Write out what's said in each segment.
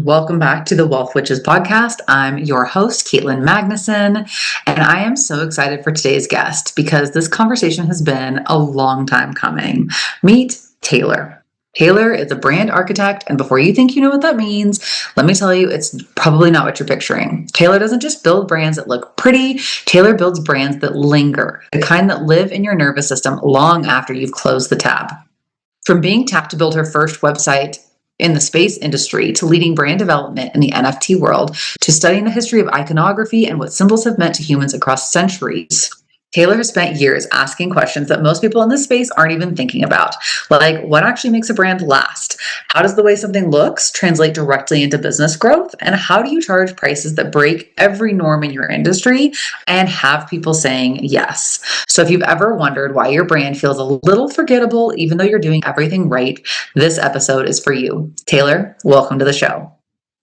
Welcome back to the Wealth Witches podcast. I'm your host, Katelyn Magnuson, and I am so excited for today's guest because this conversation has been a long time coming. Meet Taylor. Taylor is a brand architect, and before you think you know what that means, let me tell you, it's probably not what you're picturing. Taylor doesn't just build brands that look pretty. Taylor builds brands that linger, the kind that live in your nervous system long after you've closed the tab. From being tapped to build her first website in the space industry, to leading brand development in the NFT world, to studying the history of iconography and what symbols have meant to humans across centuries, Taylor has spent years asking questions that most people in this space aren't even thinking about. Like, what actually makes a brand last? How does the way something looks translate directly into business growth? And how do you charge prices that break every norm in your industry and have people saying yes? So if you've ever wondered why your brand feels a little forgettable, even though you're doing everything right, this episode is for you. Taylor, welcome to the show.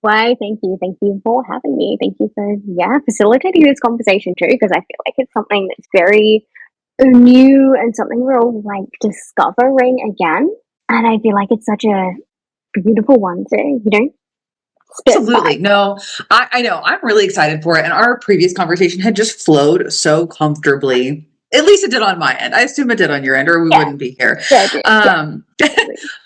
Why, thank you. Thank you for having me. Thank you for, facilitating this conversation too, because I feel like it's something that's very new and something we're all like discovering again. And I feel like it's such a beautiful one to, spit Absolutely. by. No, I know. I'm really excited for it. And our previous conversation had just flowed so comfortably. At least it did on my end. I assume it did on your end, or we wouldn't be here.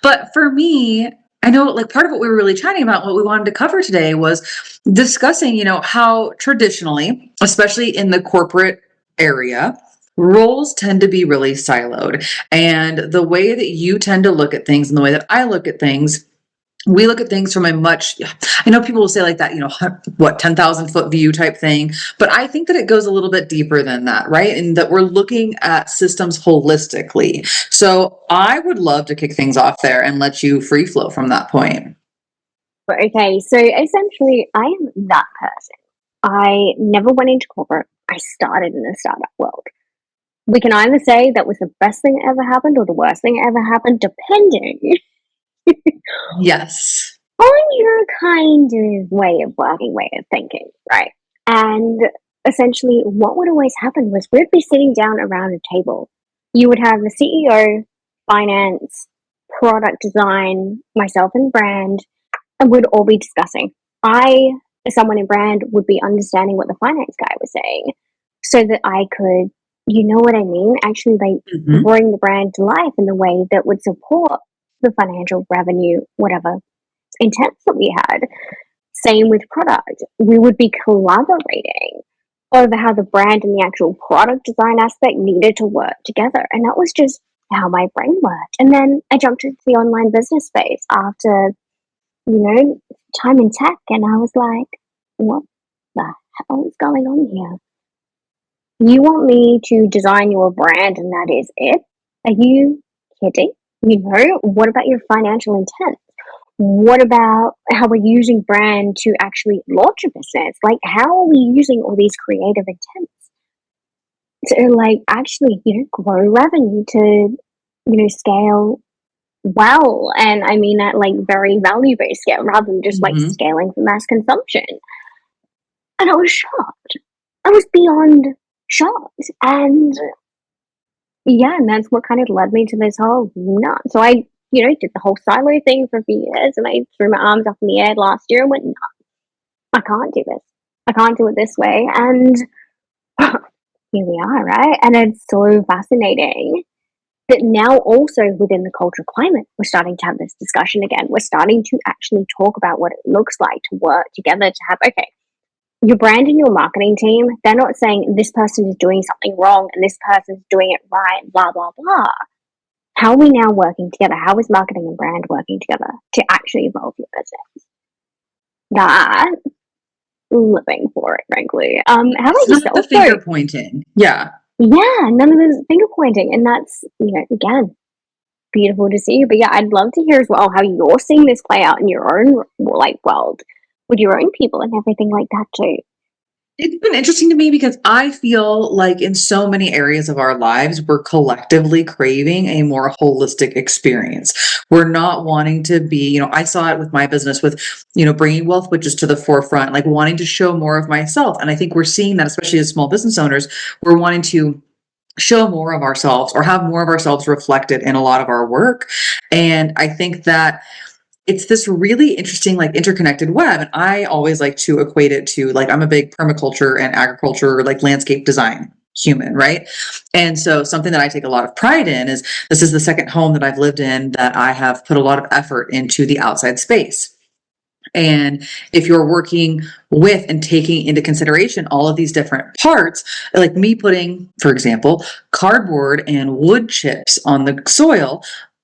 But for me, I know like part of what we were really chatting about, what we wanted to cover today was discussing, how traditionally, especially in the corporate area, roles tend to be really siloed. And the way that you tend to look at things and the way that I look at things, we look at things from I know people will say like that, 10,000 foot view type thing, but I think that it goes a little bit deeper than that, right? And that we're looking at systems holistically. So I would love to kick things off there and let you free flow from that point. Okay, so essentially, I am that person. I never went into corporate. I started in the startup world. We can either say that was the best thing that ever happened or the worst thing that ever happened, depending Yes. on your kind of way of thinking, right? And essentially, what would always happen was we'd be sitting down around a table. You would have the CEO, finance, product design, myself and brand, and we'd all be discussing. I, as someone in brand, would be understanding what the finance guy was saying so that I could, you know what I mean, actually like bring the brand to life in the way that would support the financial revenue, whatever intents that we had. Same with product. We would be collaborating over how the brand and the actual product design aspect needed to work together. And that was just how my brain worked. And then I jumped into the online business space after, time in tech. And I was like, what the hell is going on here? You want me to design your brand and that is it? Are you kidding? What about your financial intent? What about how we're using brand to actually launch a business? Like, how are we using all these creative intents to, like, actually, grow revenue to, scale well? And I mean that, like, very value-based scale rather than just, like, scaling for mass consumption. And I was shocked. I was beyond shocked. And and that's what kind of led me to this whole nut. So I, did the whole silo thing for a few years and I threw my arms up in the air last year and went, no, I can't do this. I can't do it this way. And here we are, right? And it's so fascinating that now also within the cultural climate, we're starting to have this discussion again. We're starting to actually talk about what it looks like to work together to have, okay, your brand and your marketing team, they're not saying this person is doing something wrong and this person's doing it right, blah, blah, blah. How are we now working together? How is marketing and brand working together to actually evolve your business? That, living for it, frankly. How about yourself? Not the finger pointing. Yeah. Yeah, none of this finger pointing. And that's, again, beautiful to see. But yeah, I'd love to hear as well how you're seeing this play out in your own world with your own people and everything like that too. It's been interesting to me because I feel like in so many areas of our lives, we're collectively craving a more holistic experience. We're not wanting to be, I saw it with my business with, bringing Wealth Witches to the forefront, like wanting to show more of myself. And I think we're seeing that, especially as small business owners, we're wanting to show more of ourselves or have more of ourselves reflected in a lot of our work. And I think that it's this really interesting, like interconnected web. And I always like to equate it to like, I'm a big permaculture and agriculture, like landscape design human, right? And so something that I take a lot of pride in is this is the second home that I've lived in that I have put a lot of effort into the outside space. And if you're working with and taking into consideration all of these different parts, like me putting, for example, cardboard and wood chips on the soil,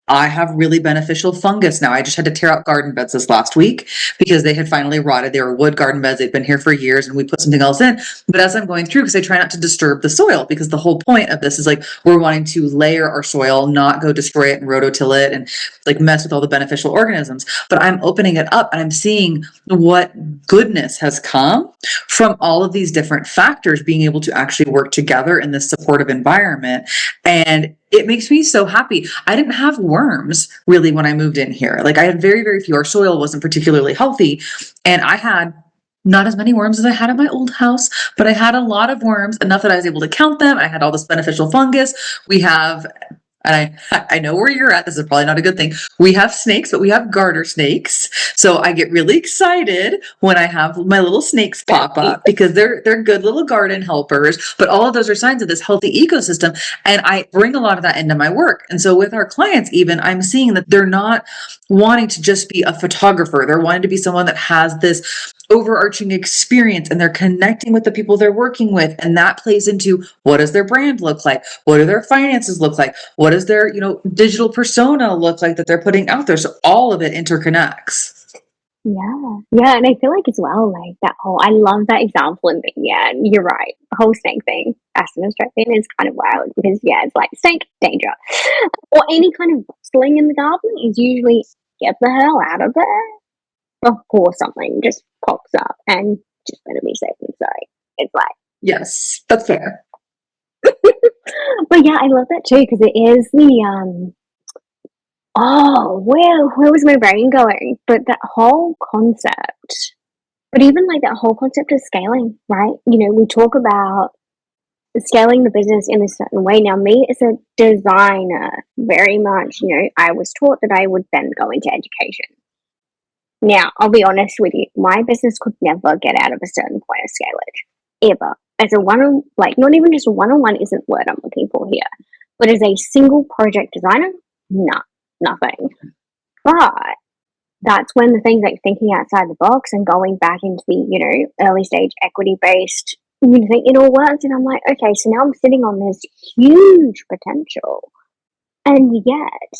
I have really beneficial fungus now. I just had to tear out garden beds this last week because they had finally rotted. They were wood garden beds. They'd been here for years and we put something else in. But as I'm going through, because I try not to disturb the soil, because the whole point of this is like we're wanting to layer our soil, not go destroy it and rototill it and like mess with all the beneficial organisms. But I'm opening it up and I'm seeing what goodness has come from all of these different factors being able to actually work together in this supportive environment. And it makes me so happy. I didn't have worms really when I moved in here. Like I had very, very few. Our soil wasn't particularly healthy. And I had not as many worms as I had at my old house, but I had a lot of worms, enough that I was able to count them. I had all this beneficial fungus. We have, and I know where you're at. This is probably not a good thing. We have snakes, but we have garter snakes. So I get really excited when I have my little snakes pop up because they're good little garden helpers. But all of those are signs of this healthy ecosystem. And I bring a lot of that into my work. And so with our clients, even I'm seeing that they're not wanting to just be a photographer. They're wanting to be someone that has this overarching experience and they're connecting with the people they're working with. And that plays into what does their brand look like? What do their finances look like? What does their, digital persona look like that they're putting out there? So all of it interconnects. Yeah. Yeah. And I feel like as well, like that whole, I love that example. And yeah, you're right. The whole snake thing, as an Australian, is kind of wild because, yeah, it's like snake danger. Or any kind of rustling in the garden is usually get the hell out of there before something just pops up and just better be safe than sorry. It's like, yes, that's fair. But yeah, I love that too because it is the oh, where was my brain going? But that whole concept, but even like that whole concept of scaling, right? We talk about scaling the business in a certain way. Now, me as a designer, very much, I was taught that I would then go into education. Now, I'll be honest with you, my business could never get out of a certain point of scalage, ever. As a one-on, like not even just a one-on-one isn't the word I'm looking for here, but as a single project designer, nah, nothing. But that's when the things like thinking outside the box and going back into the, early stage equity based, think it all works. And I'm like, okay, so now I'm sitting on this huge potential. And yet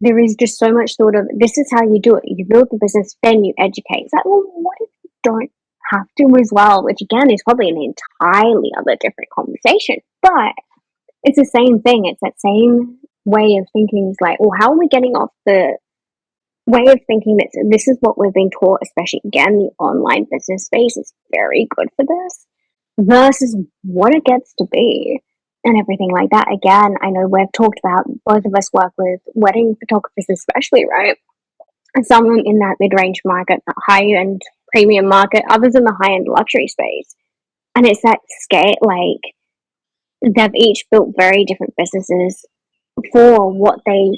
there is just so much thought of this is how you do it. You build the business, then you educate. It's like, well, what if you don't have to as well? Which again is probably an entirely other different conversation. But it's the same thing. It's that same way of thinking. It's like, well, how are we getting off the way of thinking that this is what we've been taught, especially again, the online business space is very good for this versus what it gets to be and everything like that. Again, I know we've talked about, both of us work with wedding photographers, especially, right? And some of them in that mid-range market, that high-end premium market, others in the high-end luxury space. And it's that scale, like they've each built very different businesses for what they,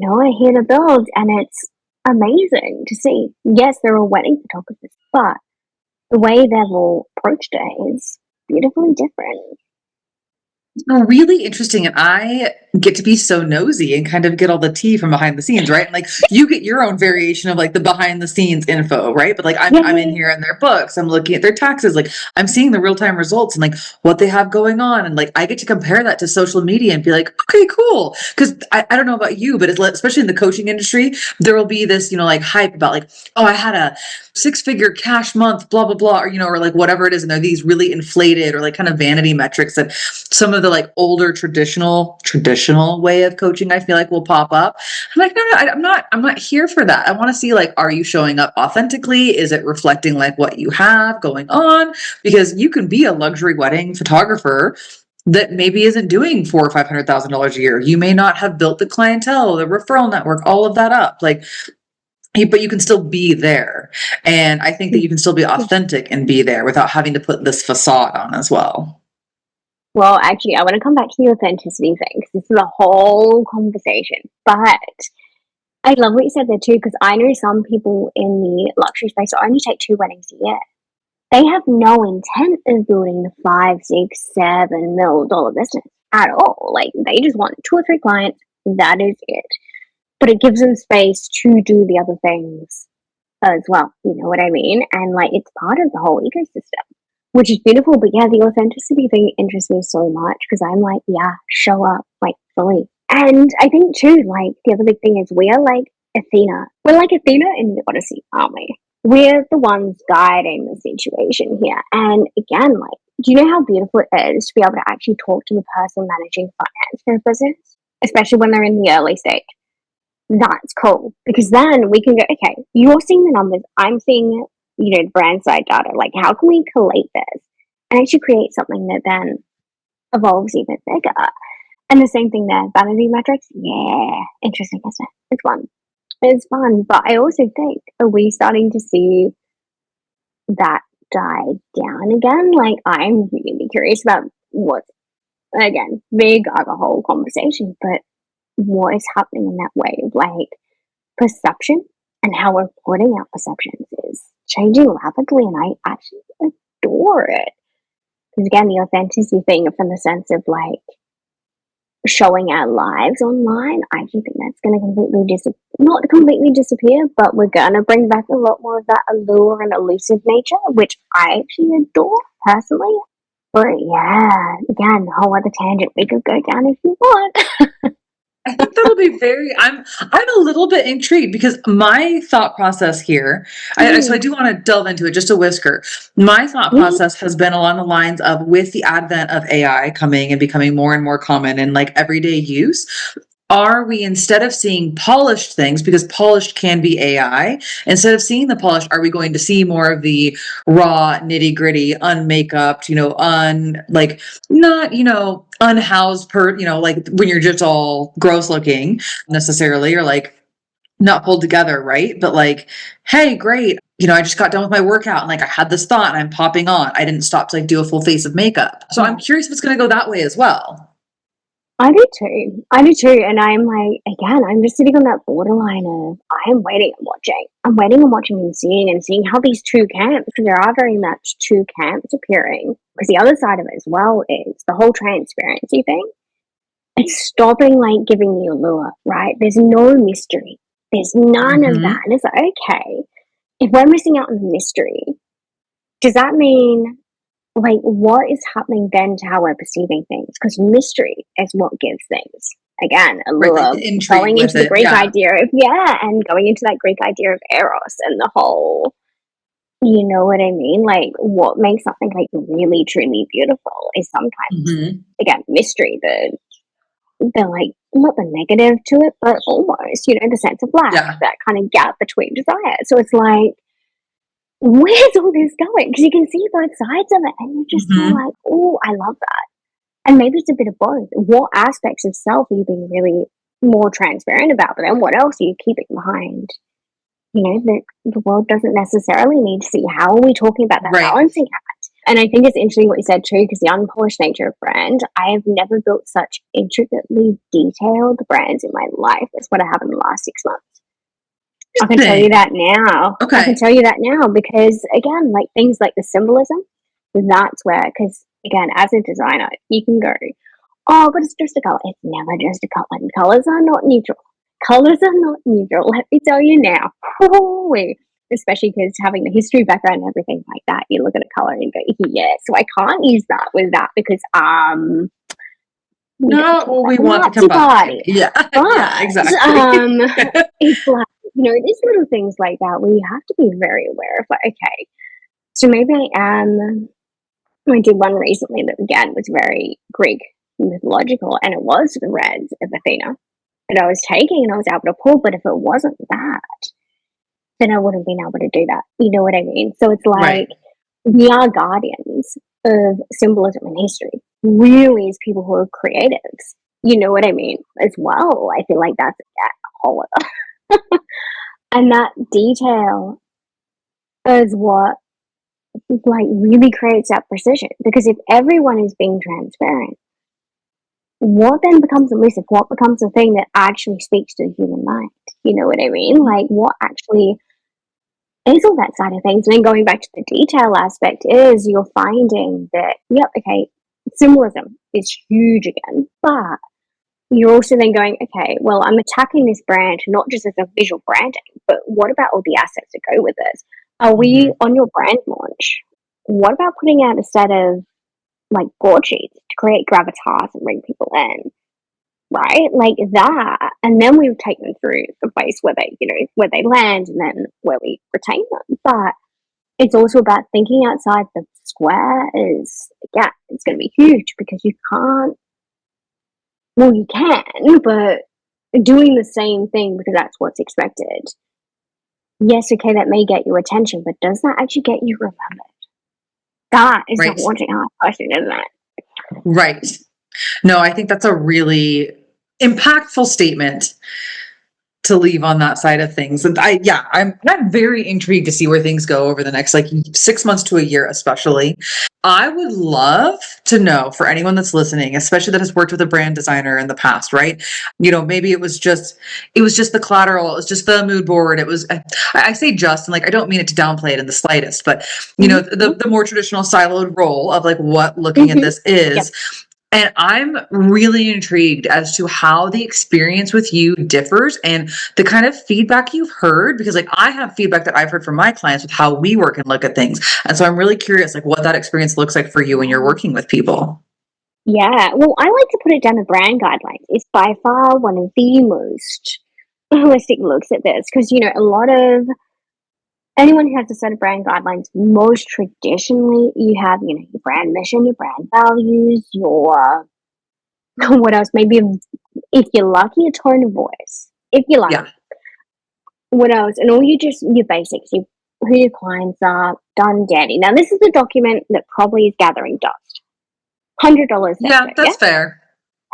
are here to build. And it's amazing to see. Yes, they're all wedding photographers, but the way they've all approached it is beautifully different. Really interesting. And I get to be so nosy and kind of get all the tea from behind the scenes, right? And like you get your own variation of like the behind the scenes info, right? But like I'm in here in their books, I'm looking at their taxes, like I'm seeing the real-time results and like what they have going on. And like I get to compare that to social media and be like, okay, cool. Because I don't know about you, but it's especially in the coaching industry, there will be this, like hype about like, oh, I had a 6-figure cash month, blah, blah, blah, or like whatever it is. And they're these really inflated or like kind of vanity metrics that some of the like older traditional way of coaching, I feel like will pop up. I'm like, no, I'm not here for that. I want to see like, are you showing up authentically? Is it reflecting like what you have going on? Because you can be a luxury wedding photographer that maybe isn't doing $400,000 or $500,000 a year. You may not have built the clientele, the referral network, all of that up. Like, but you can still be there. And I think that you can still be authentic and be there without having to put this facade on as well. Well, actually, I want to come back to the authenticity thing because this is a whole conversation. But I love what you said there too, because I know some people in the luxury space only take 2 weddings a year. They have no intent of building the 5, 6, 7 mil dollar business at all. Like they just want 2 or 3 clients. That is it. But it gives them space to do the other things as well. You know what I mean? And like it's part of the whole ecosystem, which is beautiful. But yeah, the authenticity thing interests me so much because I'm like, yeah, show up like fully. And I think too, like the other big thing is we are like Athena. We're like Athena in the Odyssey, aren't we? We're the ones guiding the situation here. And again, like, do you know how beautiful it is to be able to actually talk to the person managing finance for a business, especially when they're in the early stage? That's cool because then we can go, okay, you're seeing the numbers, I'm seeing, the brand side data. Like, how can we collate this and actually create something that then evolves even bigger? And the same thing there, vanity metrics. Yeah, interesting, isn't it? It's fun. It's fun. But I also think, are we starting to see that die down again? Like, I'm really curious about what, again, big other whole conversation, but what is happening in that way of like perception and how we're putting out perceptions is changing rapidly. And I actually adore it. Because again, the authenticity thing from the sense of like, showing our lives online, I actually think that's going to not completely disappear, but we're going to bring back a lot more of that allure and elusive nature, which I actually adore personally. But yeah, again, a whole other tangent we could go down if you want. I think that'll be I'm a little bit intrigued because my thought process here, so I do want to delve into it just a whisker. My thought process has been along the lines of with the advent of AI coming and becoming more and more common in like everyday use, are we, instead of seeing polished things, because polished can be AI, instead of seeing the polished, are we going to see more of the raw, nitty gritty, unmakeup, like not, unhoused like when you're just all gross looking necessarily, or like not pulled together, right? But like, hey, great. I just got done with my workout and like I had this thought and I'm popping on. I didn't stop to like do a full face of makeup. So I'm curious if it's going to go that way as well. I do too. I do too. And I'm like, again, I'm just sitting on that borderline of I am waiting and watching. I'm waiting and watching and seeing how these two camps, because there are very much two camps appearing. Because the other side of it as well is the whole transparency thing. It's stopping like giving the allure, right? There's no mystery. There's none of that. And it's like, okay, if we're missing out on the mystery, does that mean like what is happening then to how we're perceiving things? Because mystery is what gives things again allure, right, going into the Greek idea of and going into that Greek idea of eros and the whole, you know what I mean? Like what makes something like really truly beautiful is sometimes again mystery, the like not the negative to it, but almost the sense of lack, that kind of gap between desire. So it's like, where's all this going? Because you can see both sides of it, and you're just kind of like, oh, I love that. And maybe it's a bit of both. What aspects of self are you being really more transparent about? But then what else are you keeping behind? The world doesn't necessarily need to see. How are we talking about that balancing act? And I think it's interesting what you said too, because the unpolished nature of brand, I have never built such intricately detailed brands in my life as what I have in the last 6 months. I can tell you that now. Okay. I can tell you that now because, again, like things like the symbolism, that's where, because, again, as a designer, you can go, oh, but it's just a color. It's never just a color. Colors are not neutral. Colors are not neutral. Let me tell you now. Especially because having the history background and everything like that, you look at a color and you go, yeah, so I can't use that with that because, not what we want to combine. Yeah, yeah, exactly. It's like, these little things like that where you have to be very aware of, like, okay, so maybe I did one recently that again was very Greek mythological, and it was the reds of Athena that I was taking and I was able to pull, but if it wasn't that, then I wouldn't have been able to do that. You know what I mean? So it's like we are guardians of symbolism and history, really, as people who are creatives. You know what I mean? As well, I feel like that's a whole other. And that detail is what like really creates that precision. Because if everyone is being transparent, what then becomes elusive? What becomes the thing that actually speaks to the human mind? You know what I mean? Like, what actually is all that side of things? And then going back to the detail aspect is you're finding that, yep, okay, symbolism is huge again, but you're also then going, okay, well, I'm attacking this brand not just as a visual branding, but what about all the assets that go with it? Are we on your brand launch? What about putting out a set of like broadsheets to create gravitas and bring people in? Right? Like that. And then we would take them through the place where they, where they land and then where we retain them. But it's also about thinking outside the square is, yeah, it's going to be huge because you can't, well, you can, but doing the same thing because that's what's expected. Yes, okay, that may get you attention, but does that actually get you remembered? That is the haunting hard question, isn't it? Right. No, I think that's a really impactful statement to leave on that side of things. And I'm very intrigued to see where things go over the next like 6 months to a year, especially. I would love to know, for anyone that's listening, especially that has worked with a brand designer in the past, right? Maybe it was just the collateral, it was just the mood board. It was, I say just, and like, I don't mean it to downplay it in the slightest, but the more traditional siloed role of like what looking at this is. Yep. And I'm really intrigued as to how the experience with you differs and the kind of feedback you've heard, because like I have feedback that I've heard from my clients with how we work and look at things. And so I'm really curious, like what that experience looks like for you when you're working with people. Yeah, well, I like to put it down to brand guidelines. It's by far one of the most holistic looks at this because, a lot of anyone who has a set of brand guidelines, most traditionally, you have, your brand mission, your brand values, your, what else? Maybe if you're lucky, a tone of voice. If you're lucky. Yeah. What else? And all your basics, who your clients are, done, dandy. Now, this is a document that probably is gathering dust. $100. Yeah, that's fair.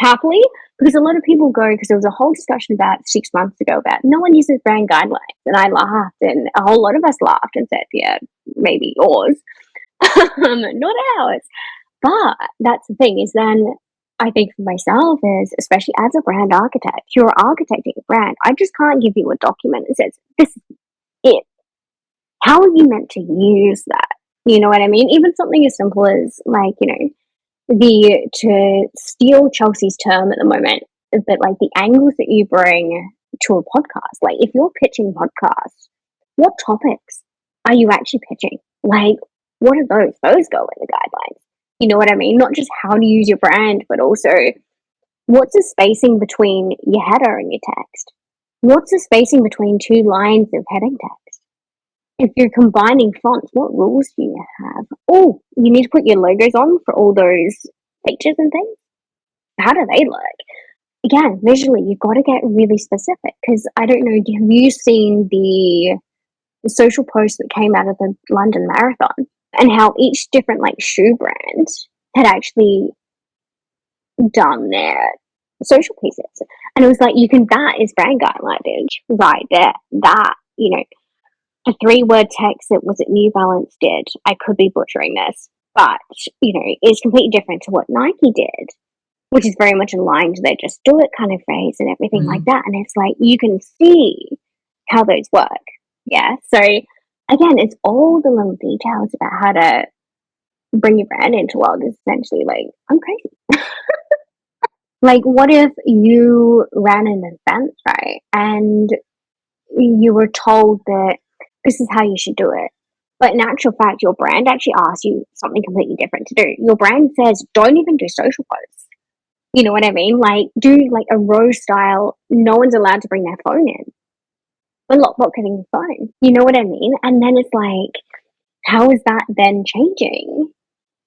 Happily, because a lot of people go, because there was a whole discussion about 6 months ago about no one uses brand guidelines. And I laughed, and a whole lot of us laughed and said, yeah, maybe yours, not ours. But that's the thing is then I think for myself is, especially as a brand architect, you're architecting a brand. I just can't give you a document that says, this is it. How are you meant to use that? You know what I mean? Even something as simple as like, to steal Chelsea's term at the moment, but like the angles that you bring to a podcast, like if you're pitching podcasts, what topics are you actually pitching? Like, what are those? Those go in the guidelines. You know what I mean? Not just how to use your brand, but also what's the spacing between your header and your text? What's the spacing between 2 lines of heading text? If you're combining fonts, what rules do you have? Oh, you need to put your logos on for all those features and things. How do they look? Again, visually, you've got to get really specific because I don't know, have you seen the social post that came out of the London Marathon and how each different like shoe brand had actually done their social pieces? And it was like, that is brand guideline right there. That, a 3-word text that was at New Balance did, I could be butchering this, but, is completely different to what Nike did, which is very much aligned to their just do it kind of phrase and everything like that. And it's like, you can see how those work. Yeah. So again, it's all the little details about how to bring your brand into world is essentially like, I'm crazy. Like, what if you ran an event, right? And you were told that this is how you should do it. But in actual fact, your brand actually asks you something completely different to do. Your brand says, don't even do social posts. You know what I mean? Like, do like a row style. No one's allowed to bring their phone in. But not getting the phone. You know what I mean? And then it's like, how is that then changing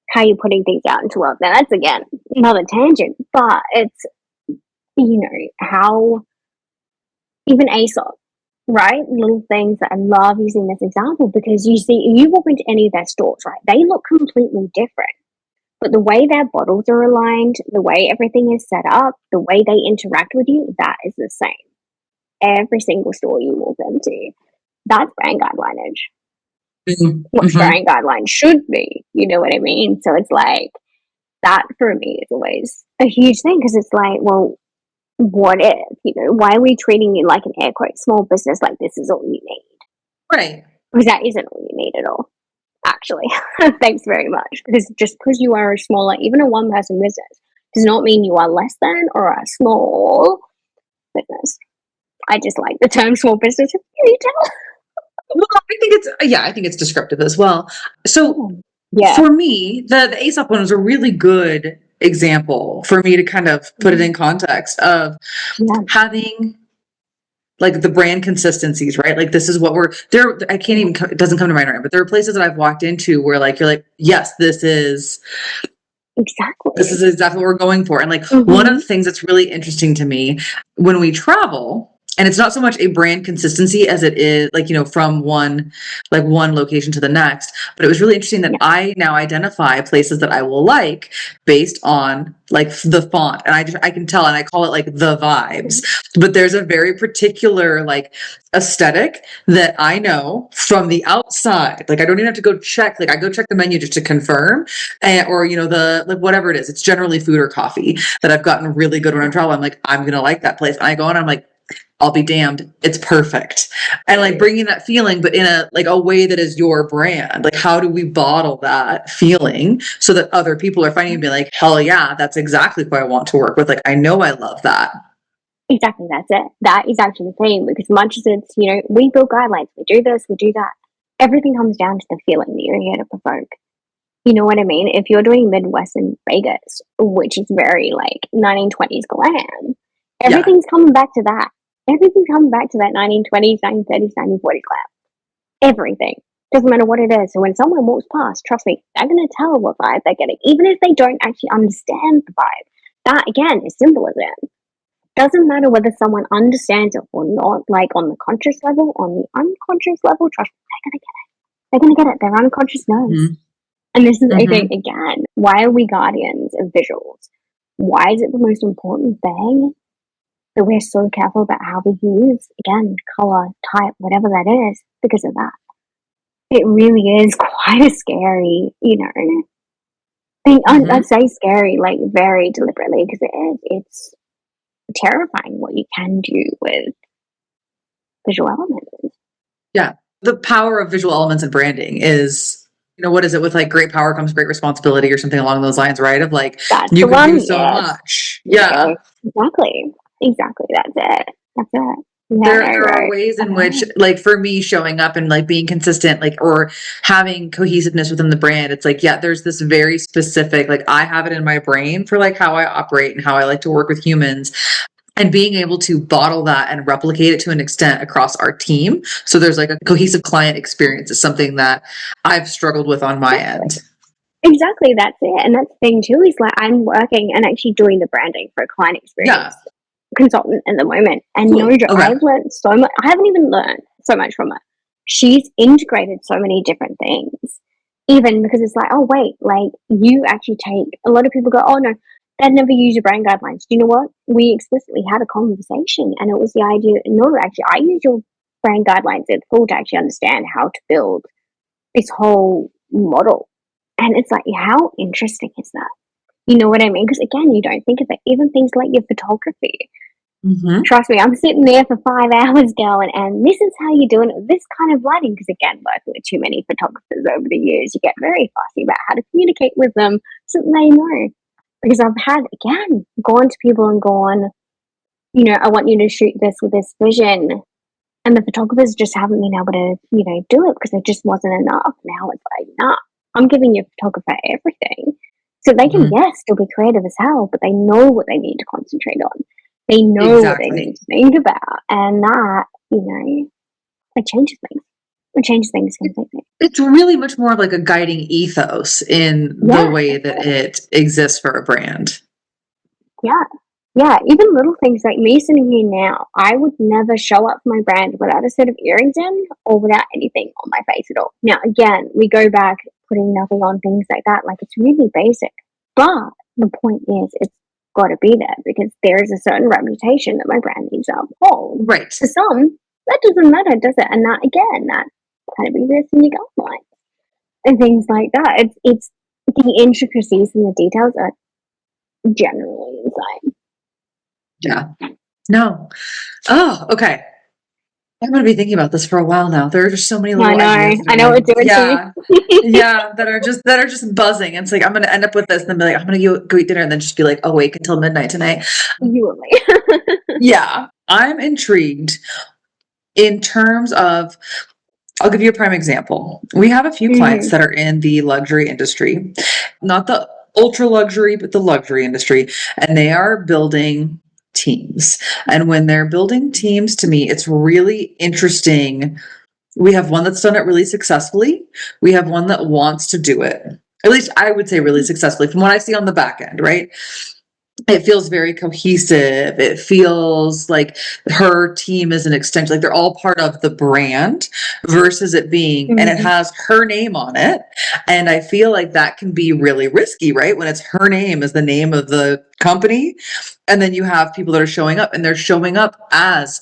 how you're putting things out into the world? Now, that's, again, another tangent. But it's, how even ASOS, right? Little things that I love using this example because you walk into any of their stores, right? They look completely different. But the way their bottles are aligned, the way everything is set up, the way they interact with you, that is the same. Every single store you walk into, that's brand guidelinage. What brand guidelines should be, you know what I mean? So it's like, that for me is always a huge thing because it's like, well, what if, why are we treating you like an air quote small business like this is all you need? Right. Because that isn't all you need at all, actually. Thanks very much. Because just because you are a smaller, even a one-person business, does not mean you are less than or a small business. I just like the term small business retail. Well, I think it's descriptive as well. So Yeah. for me, the Aesop one was a really good example for me to kind of put it in context of having like the brand consistencies, right? Like this is what we're there. I can't even, it doesn't come to mind right now, but there are places that I've walked into where like, you're like, yes, this is exactly what we're going for. And like one of the things that's really interesting to me when we travel, and it's not so much a brand consistency as it is like, from one location to the next, but it was really interesting that I now identify places that I will like based on like the font. And I can tell, and I call it like the vibes, but there's a very particular like aesthetic that I know from the outside. Like I don't even have to go check, like I go check the menu just to confirm, or the like whatever it is. It's generally food or coffee that I've gotten really good when I'm traveling. I'm like, I'm gonna like that place, and I go and I'm like, I'll be damned, it's perfect. And like bringing that feeling, but in a way that is your brand. Like how do we bottle that feeling so that other people are finding and be like, hell yeah, that's exactly who I want to work with. Like I know I love that. Exactly, that's it. That is actually the thing, because much as it's, we build guidelines, we do this, we do that. Everything comes down to the feeling that you're here to provoke. You know what I mean? If you're doing Midwestern Vegas, which is very like 1920s glam, everything's coming back to that. Everything's coming back to that 1920s, 1930s, 1940s glam. Everything. Doesn't matter what it is. So when someone walks past, trust me, they're going to tell what vibe they're getting, even if they don't actually understand the vibe. That, again, is symbolism. Doesn't matter whether someone understands it or not, like on the conscious level, on the unconscious level, trust me, they're going to get it. They're going to get it. Their unconscious knows. Mm-hmm. And this is, I think, again, why are we guardians of visuals? Why is it the most important thing that we're so careful about how we use, again, color, type, whatever that is, because of that? It really is quite a scary, thing. I'd say scary, like very deliberately, because it is. It's terrifying what you can do with visual elements. Yeah. The power of visual elements and branding is, what is it with like great power comes great responsibility or something along those lines, right? Of like, that's you can do so much. Yeah. Exactly. That's it. There are ways in which, like for me, showing up and like being consistent, like, or having cohesiveness within the brand, it's like, there's this very specific, like I have it in my brain for like how I operate and how I like to work with humans. And being able to bottle that and replicate it to an extent across our team. So there's like a cohesive client experience is something that I've struggled with on my end. Exactly, that's it. And that's the thing too, is like I'm working and actually doing the branding for a client experience consultant at the moment. And I've learned so much. I haven't even learned so much from her. She's integrated so many different things. Even because it's like, oh wait, like you actually take, a lot of people go, oh no, they'd never use your brand guidelines. Do you know what? We explicitly had a conversation, and it was the idea, no, actually, I use your brand guidelines in full to actually understand how to build this whole model. And it's like, how interesting is that? You know what I mean? Because again, you don't think of it. Even things like your photography. Trust me, I'm sitting there for 5 hours going, and this is how you're doing it with this kind of lighting. Because again, working with too many photographers over the years, you get very fussy about how to communicate with them so that they know. Because I've had, again, gone to people and gone, I want you to shoot this with this vision. And the photographers just haven't been able to, do it because it just wasn't enough. Now it's like, nah, I'm giving your photographer everything. So they can, still be creative as hell, but they know what they need to concentrate on. They know what they need to think about. And that, it changes things. It changes things completely. It's really much more like a guiding ethos in the way that it exists for a brand. Yeah, even little things like me sitting here now, I would never show up for my brand without a set of earrings in or without anything on my face at all. Now, again, we go back putting nothing on, things like that. Like, it's really basic. But the point is, it's got to be there because there is a certain reputation that my brand needs to uphold. Right. To some, that doesn't matter, does it? And that, again, that kind of exists in your guidelines and things like that. It's the intricacies and the details are generally insane. Yeah. No. Oh, okay. I'm going to be thinking about this for a while now. There are just so many I little ideas know. that I are know like, what it's doing yeah, yeah, that are just buzzing. And it's like, I'm going to end up with this and then be like, I'm going to go eat dinner and then just be like awake until midnight tonight. to you and me. Yeah. I'm intrigued in terms of, I'll give you a prime example. We have a few clients Mm-hmm. that are in the luxury industry, not the ultra luxury, but the luxury industry, and they are building teams. And when they're building teams, to me, it's really interesting. We have one that's done it really successfully. We have one that wants to do it. At least I would say really successfully from what I see on the back end, right? It feels very cohesive. It feels like her team is an extension, like they're all part of the brand versus it being, and it Mm-hmm. has her name on it. And I feel like that can be really risky, right? When it's her name as the name of the company. And then you have people that are showing up and they're showing up as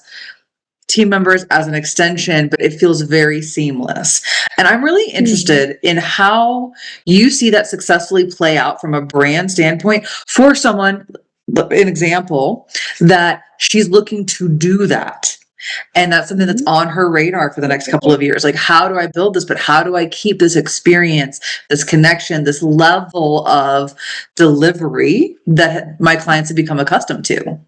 team members as an extension, but it feels very seamless. And I'm really Mm-hmm. interested in how you see that successfully play out from a brand standpoint for someone, an example, that she's looking to do that. And that's something that's on her radar for the next couple of years. Like, how do I build this? But how do I keep this experience, this connection, this level of delivery that my clients have become accustomed to?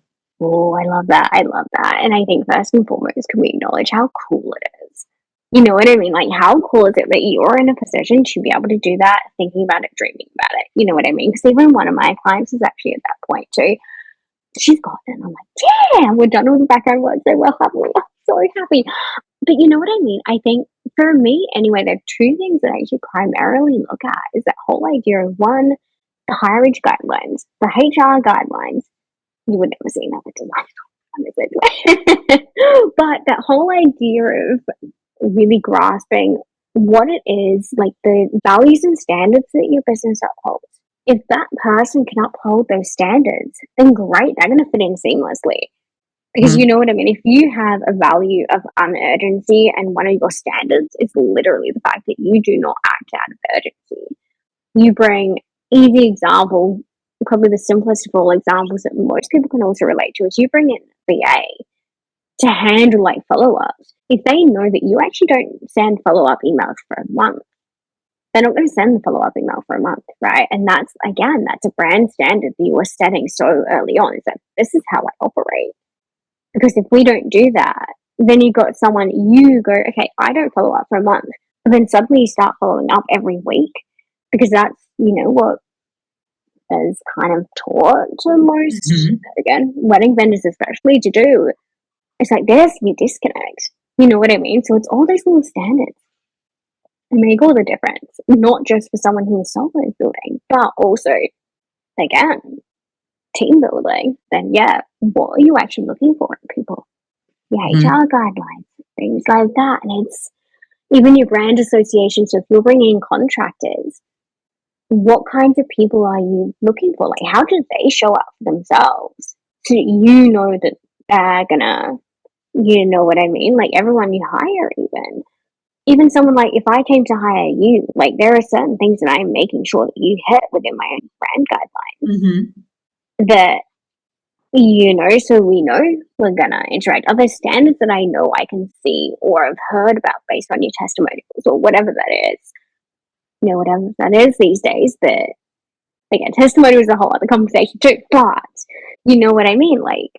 Oh, I love that. I love that. And I think first and foremost, can we acknowledge how cool it is? You know what I mean? Like, how cool is it that you're in a position to be able to do that, thinking about it, dreaming about it? You know what I mean? Because even one of my clients is actually at that point too. She's got it. And I'm like, yeah, we're done with the background work. So we're happy. I'm so happy. But you know what I mean? I think for me, anyway, there are two things that I actually primarily look at is that whole idea of one, the higher ed guidelines, the HR guidelines. You would never see another design. But that whole idea of really grasping what it is, like the values and standards that your business upholds. If that person can uphold those standards, then great, they're going to fit in seamlessly. Because you Mhm. know what I mean? If you have a value of unurgency and one of your standards is literally the fact that you do not act out of urgency, you bring easy example, probably the simplest of all examples that most people can also relate to is you bring in VA to handle like follow-ups. If they know that you actually don't send follow-up emails for a month, they're not going to send the follow-up email for a month, right? And that's, again, that's a brand standard that you are setting so early on. Is that this is how I operate. Because if we don't do that, then you got someone, you go, okay, I don't follow up for a month. But then suddenly you start following up every week because that's, you know, what is kind of taught to most, Mhm. again, wedding vendors especially to do. It's like there's your disconnect. You know what I mean? So it's all those little standards that make all the difference, not just for someone who is solo building, but also, again, team building. Then, yeah, what are you actually looking for in people? Your Mhm. HR guidelines, things like that. And it's even your brand association. So if you're bringing in contractors, what kinds of people are you looking for? Like, how do they show up for themselves? So you know that they're gonna, you know what I mean? Like, everyone you hire, even someone like if I came to hire you, like, there are certain things that I'm making sure that you hit within my own brand guidelines Mhm. that, you know, so we know we're gonna interact. Are there standards that I know I can see or have heard about based on your testimonials or whatever that is? You know, whatever that is these days, that again, testimony was a whole other conversation too, but you know what I mean? Like,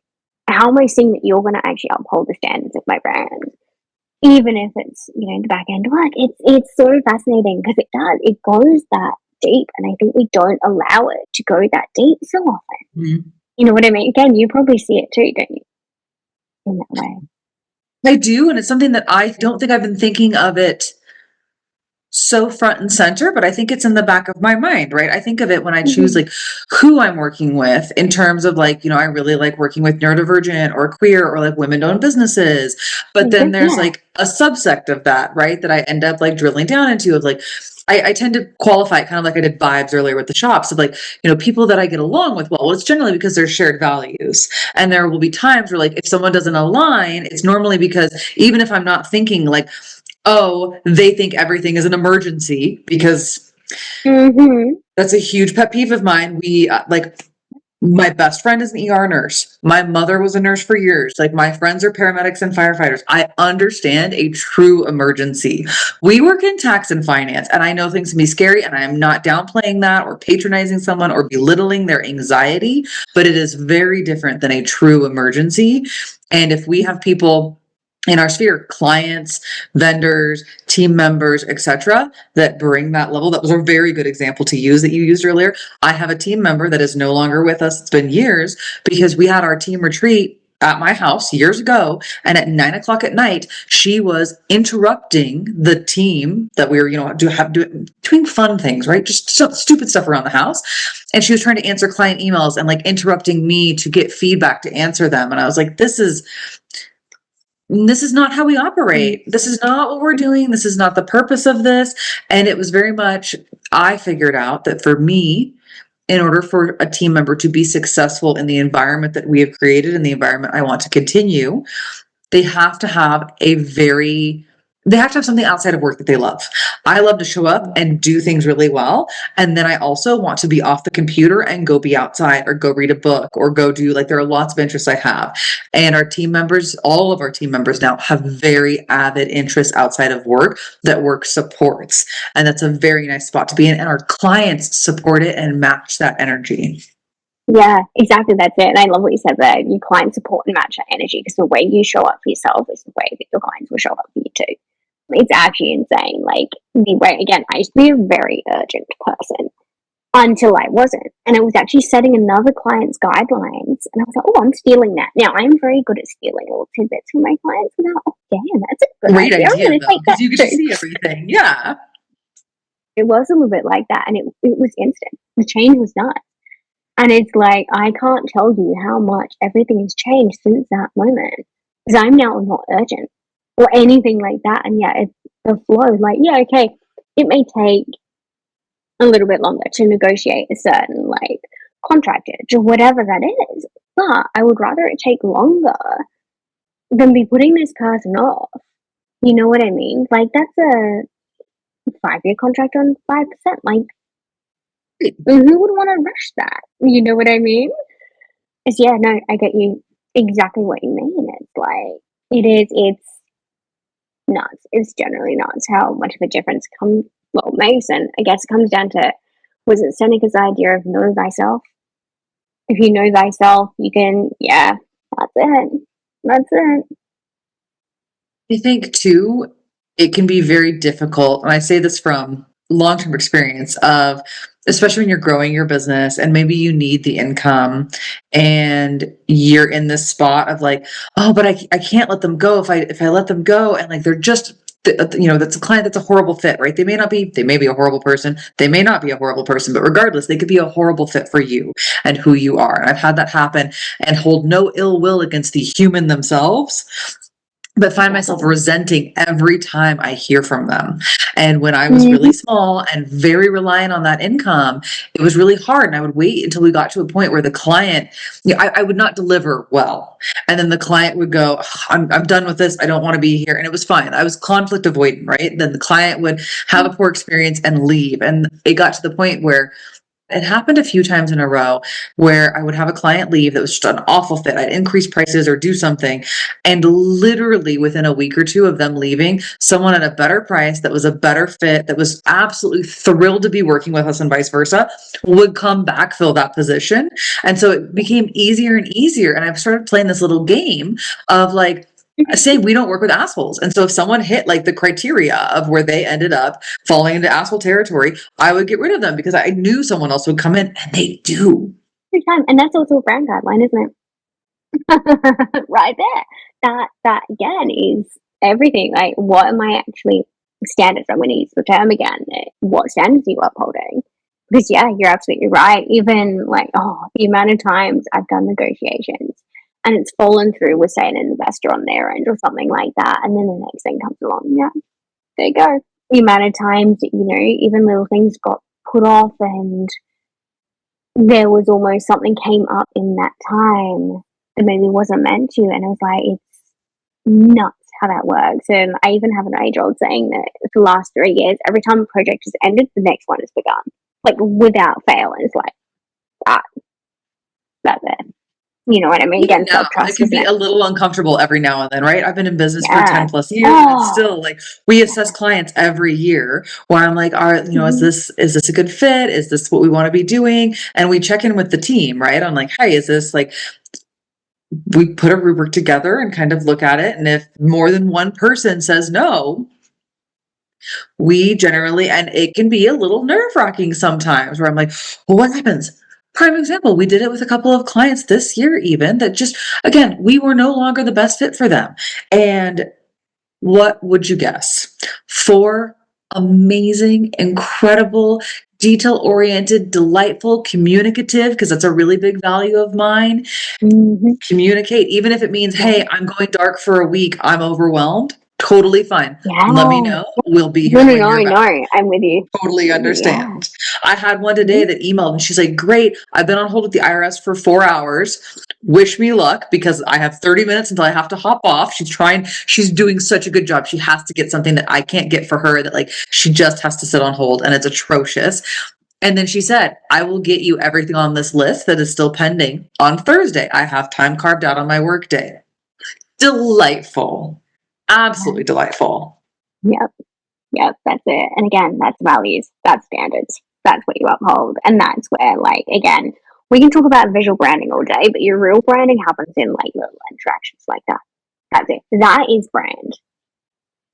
how am I seeing that you're going to actually uphold the standards of my brand? Even if it's, you know, the back end work, it's so fascinating because it does. It goes that deep, and I think we don't allow it to go that deep so often. Mhm. You know what I mean? Again, you probably see it too, don't you? In that way. I do, and it's something that I don't think I've been thinking of it so front and center, but I think it's in the back of my mind, right? I think of it when I choose Mm-hmm. like who I'm working with in terms of like, I really like working with neurodivergent or queer or like women-owned businesses. But then there's Yeah. like a subsect of that, right? That I end up like drilling down into of like, I tend to qualify it kind of like I did vibes earlier with the shops of like, people that I get along with. Well, it's generally because there's shared values. And there will be times where like if someone doesn't align, it's normally because even if I'm not thinking like, oh, they think everything is an emergency because Mm-hmm. that's a huge pet peeve of mine. We like My best friend is an ER nurse. My mother was a nurse for years. Like, my friends are paramedics and firefighters. I understand a true emergency. We work in tax and finance, and I know things can be scary, and I am not downplaying that or patronizing someone or belittling their anxiety, but it is very different than a true emergency. And if we have people in our sphere, clients, vendors, team members, etc., that bring that level. That was a very good example to use that you used earlier. I have a team member that is no longer with us. It's been years, because we had our team retreat at my house years ago. And at 9 o'clock at night, she was interrupting the team that we were, doing fun things, right? Just stupid stuff around the house. And she was trying to answer client emails and like interrupting me to get feedback to answer them. And I was like, this is not how we operate. This is not what we're doing. This is not the purpose of this. And it was very much, I figured out that for me, in order for a team member to be successful in the environment that we have created and the environment I want to continue, they have to have something outside of work that they love. I love to show up and do things really well. And then I also want to be off the computer and go be outside or go read a book or go do, like, there are lots of interests I have. And our team members, all of our team members now, have very avid interests outside of work that work supports. And that's a very nice spot to be in. And our clients support it and match that energy. Yeah, exactly. That's it. And I love what you said there. Your clients support and match that energy, because the way you show up for yourself is the way that your clients will show up for you too. It's actually insane. Like, the way, again, I used to be a very urgent person until I wasn't. And I was actually setting another client's guidelines. And I was like, oh, I'm stealing that. Now, I'm very good at stealing little tidbits from my clients. And oh, damn, that's a good Great idea. I'm idea, going to though, take that because you get to see everything. Yeah. It was a little bit like that. And it was instant. The change was done. And it's like, I can't tell you how much everything has changed since that moment. Because I'm now not urgent or anything like that. And yeah, it's the flow. Like, yeah, okay, it may take a little bit longer to negotiate a certain, like, contractage or whatever that is. But I would rather it take longer than be putting this person off. You know what I mean? Like, that's a 5-year contract on 5%. Like, who would want to rush that? You know what I mean? It's, yeah, no, I get you exactly what you mean. It's like, it's nuts. It's generally nuts how much of a difference makes. And I guess it comes down to, was it Seneca's idea of know thyself? If you know thyself, you can, yeah, that's it. That's it. I think too, it can be very difficult. And I say this from long-term experience of, especially when you're growing your business and maybe you need the income and you're in this spot of like, oh, but I can't let them go. If I let them go, and like, they're just, that's a client that's a horrible fit, right? They may be a horrible person. They may not be a horrible person, but regardless, they could be a horrible fit for you and who you are. And I've had that happen, and hold no ill will against the human themselves, but find myself resenting every time I hear from them. And when I was really small and very reliant on that income, it was really hard. And I would wait until we got to a point where the client, I would not deliver well. And then the client would go, I'm done with this. I don't want to be here. And it was fine. I was conflict avoidant, right? Then the client would have a poor experience and leave. And it got to the point where it happened a few times in a row where I would have a client leave that was just an awful fit. I'd increase prices or do something. And literally within a week or two of them leaving, someone at a better price that was a better fit, that was absolutely thrilled to be working with us and vice versa, would come back, fill that position. And so it became easier and easier. And I've started playing this little game of like, saying we don't work with assholes. And so if someone hit like the criteria of where they ended up falling into asshole territory, I would get rid of them because I knew someone else would come in, and they do. Every time. And that's also a brand guideline, isn't it? Right there. That again is everything. Like, what am I actually standards? I'm going to use the term again. What standards are you upholding? Because yeah, you're absolutely right. Even like, the amount of times I've done negotiations and it's fallen through with, say, an investor on their end or something like that, and then the next thing comes along. Yeah, there you go. The amount of times, even little things got put off, and there was almost something came up in that time that maybe wasn't meant to, and I was like, it's nuts how that works. And I even have an age-old saying that for the last 3 years, every time a project has ended, the next one has begun, like without fail. And it's like that. That's it. You know what I mean? Even Again, now, it self-trust, can isn't be it? a little uncomfortable every now and then, right? I've been in business for Yeah. 10 plus years, and it's Oh. still like we assess clients every year where I'm like, is Mm-hmm. this a good fit? Is this what we want to be doing? And we check in with the team, right? I'm like, hey, is this like we put a rubric together and kind of look at it. And if more than one person says no, we generally, and it can be a little nerve wracking sometimes where I'm like, well, what happens? Prime example, we did it with a couple of clients this year, even that just, again, we were no longer the best fit for them. And what would you guess? Four amazing, incredible, detail oriented, delightful, communicative, because that's a really big value of mine. Mm-hmm. Communicate, even if it means, Yeah. hey, I'm going dark for a week, I'm overwhelmed. Totally fine. Let me Yeah. know. We'll be No, here no, when no, you're back. no. I'm with you. Totally Yeah. understand. I had one today Mm-hmm. that emailed and she's like, great, I've been on hold with the IRS for 4 hours. Wish me luck because I have 30 minutes until I have to hop off. She's doing such a good job. She has to get something that I can't get for her that like she just has to sit on hold and it's atrocious. And then she said, I will get you everything on this list that is still pending on Thursday. I have time carved out on my work day. Delightful. Absolutely delightful. Yep. Yep. That's it. And again, that's values, that's standards, that's what you uphold. And that's where, like, again, we can talk about visual branding all day, but your real branding happens in like little interactions like that. That's it. That is brand.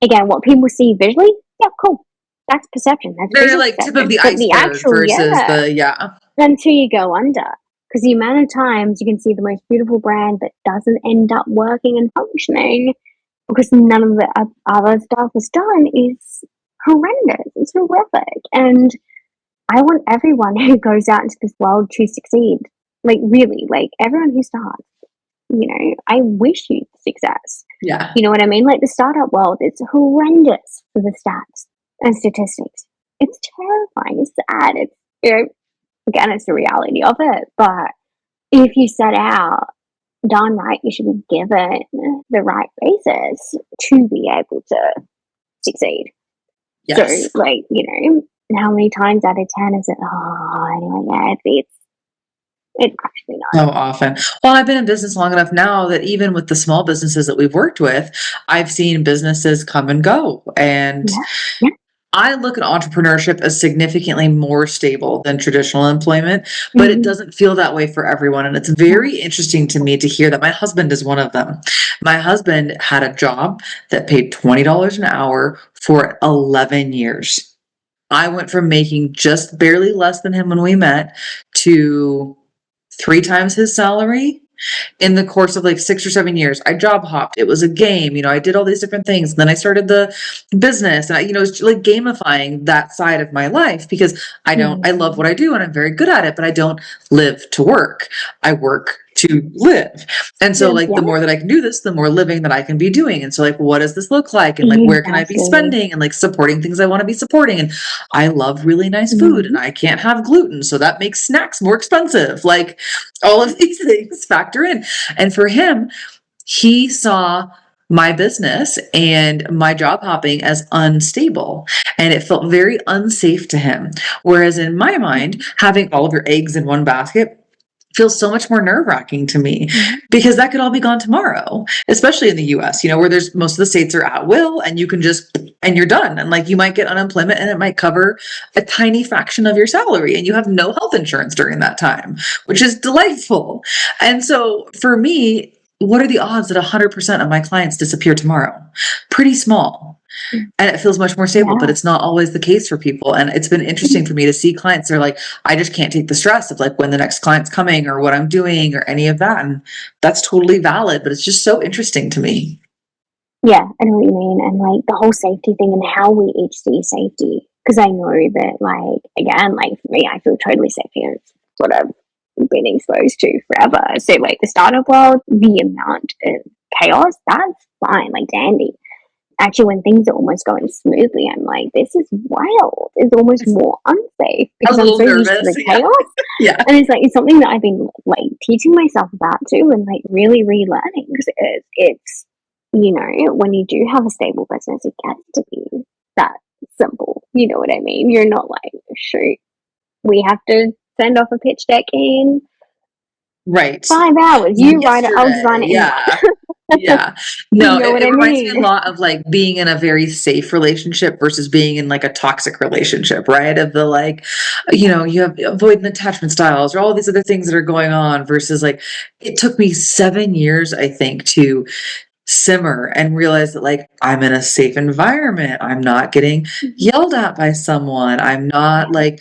Again, what people see visually, yeah, cool. That's perception. That's Very visual like tip of perception. the But the iceberg actual, versus yeah, the, yeah. until you go under. Because the amount of times you can see the most beautiful brand that doesn't end up working and functioning because none of the other stuff is done is horrendous. It's horrific. And I want everyone who goes out into this world to succeed. Like, really, like everyone who starts, I wish you success. Yeah. You know what I mean? Like the startup world, it's horrendous for the stats and statistics. It's terrifying. It's sad. Again, it's the reality of it. But if you set out darn right, you should be given the right basis to be able to succeed. Yes. So, like, how many times out of 10 is it, oh, anyway, yeah, it's actually not. So often. Well, I've been in business long enough now that even with the small businesses that we've worked with, I've seen businesses come and go. And Yeah. I look at entrepreneurship as significantly more stable than traditional employment, but it Mm-hmm. doesn't feel that way for everyone. And it's very interesting to me to hear that my husband is one of them. My husband had a job that paid $20 an hour for 11 years. I went from making just barely less than him when we met to 3 times his salary in the course of like 6 or 7 years. I job hopped. It was a game. I did all these different things. And then I started the business and it's like gamifying that side of my life because I love what I do and I'm very good at it, but I don't live to work. I work to live. And so like the more that I can do this, the more living that I can be doing. And so like, what does this look like? And like, where can I be spending and like supporting things I want to be supporting? And I love really nice food and I can't have gluten. So that makes snacks more expensive. Like all of these things factor in. And for him, he saw my business and my job hopping as unstable and it felt very unsafe to him. Whereas in my mind, having all of your eggs in one basket feels so much more nerve-wracking to me because that could all be gone tomorrow, especially in the US, where there's most of the states are at will and you can and you're done. And like, you might get unemployment and it might cover a tiny fraction of your salary and you have no health insurance during that time, which is delightful. And so for me, what are the odds that 100% of my clients disappear tomorrow? Pretty small. And it feels much more stable, but it's not always the case for people. And it's been interesting for me to see clients. They're like, I just can't take the stress of like when the next client's coming or what I'm doing or any of that. And that's totally valid, but it's just so interesting to me. Yeah, I know what you mean. And like the whole safety thing and how we each see safety. Because I know that, like, again, like for me, I feel totally safe here. It's what I've been exposed to forever. So, like, the startup world, the amount of chaos, that's fine, like, dandy. Actually, when things are almost going smoothly, I'm like, this is wild. It's almost more unsafe I was because a I'm little so used to nervous. the chaos. Yeah. And it's like, it's something that I've been like teaching myself about too and like really relearning because it's, when you do have a stable business, it gets to be that simple. You know what I mean? You're not like, shoot, we have to send off a pitch deck in Right. 5 hours. You write it, I'll design Yesterday. it in Yeah. one. Yeah. You No, know what it I reminds me a mean? lot of like being in a very safe relationship versus being in like a toxic relationship, right? Of the like, you have avoidant attachment styles or all these other things that are going on versus like, it took me 7 years, I think, to simmer and realize that like I'm in a safe environment. I'm not getting Mhm. yelled at by someone. I'm not like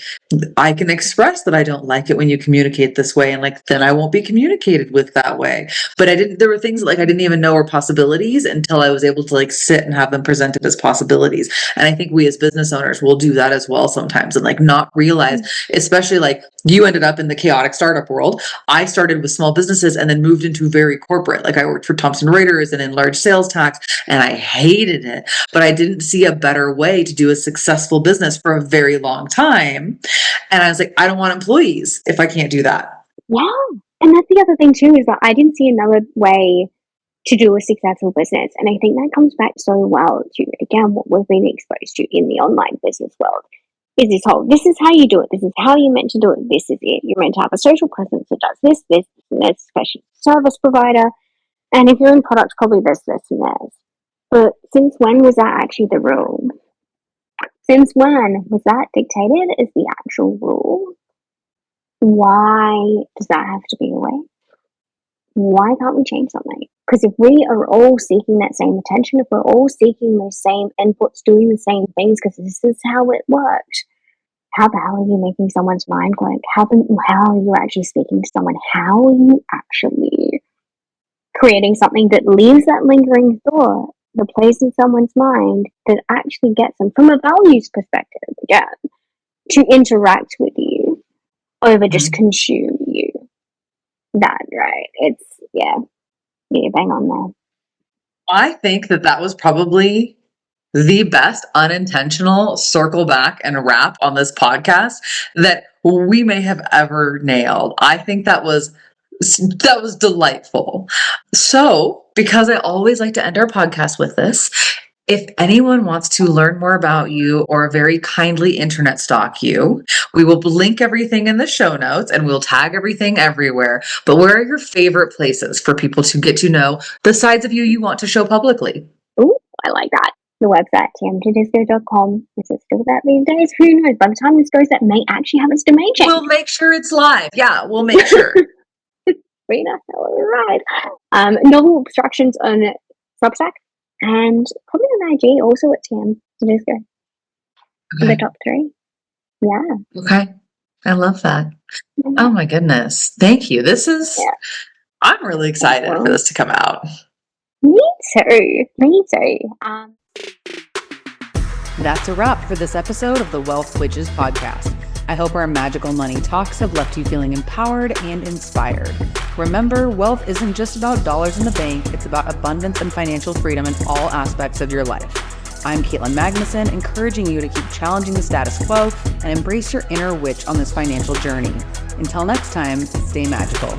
I can express that I don't like it when you communicate this way and like then I won't be communicated with that way. But there were things like I didn't even know were possibilities until I was able to like sit and have them presented as possibilities. And I think we as business owners will do that as well sometimes and like not realize, especially like you ended up in the chaotic startup world. I started with small businesses and then moved into very corporate. Like I worked for Thomson Reuters and in large sales tax, and I hated it. But I didn't see a better way to do a successful business for a very long time. And I was like, I don't want employees if I can't do that. Yeah. And that's the other thing too, is that I didn't see another way to do a successful business. And I think that comes back so well to, again, what we've been exposed to in the online business world is this is how you do it. This is how you're meant to do it. This is it. You're meant to have a social presence that does this, and this, especially service provider. And if you're in product, probably this, and this. But since when was that actually the rule? Since when was that dictated as the actual rule? Why does that have to be a way? Why can't we change something? Because if we are all seeking that same attention, if we're all seeking those same inputs, doing the same things, because this is how it works, how the hell are you making someone's mind work? How are you actually speaking to someone? How are you actually creating something that leaves that lingering thought, that plays in someone's mind, that actually gets them from a values perspective, again, to interact with you over just Mhm. consume you? That, right? It's, yeah, bang on there. I think that was probably the best unintentional circle back and wrap on this podcast that we may have ever nailed. I think that was delightful. So, because I always like to end our podcast with this, if anyone wants to learn more about you or very kindly internet stalk you, we will link everything in the show notes and we'll tag everything everywhere. But where are your favorite places for people to get to know the sides of you want to show publicly? Ooh, I like that. The website, taylortudisco.com. Is it still that these days? Who knows? By the time this goes, that may actually have its domain change. We'll make sure it's live. Yeah, we'll make sure. Rena, right. Novel Obstructions on Substack and probably on IG also at TM Tudisco. The Okay. top 3. Yeah. Okay. I love that. Oh my goodness. Thank you. I'm really excited for this to come out. Me too. Me too. That's a wrap for this episode of the Wealth Witches podcast. I hope our magical money talks have left you feeling empowered and inspired. Remember, wealth isn't just about dollars in the bank, it's about abundance and financial freedom in all aspects of your life. I'm Katelyn Magnuson, encouraging you to keep challenging the status quo and embrace your inner witch on this financial journey. Until next time, stay magical.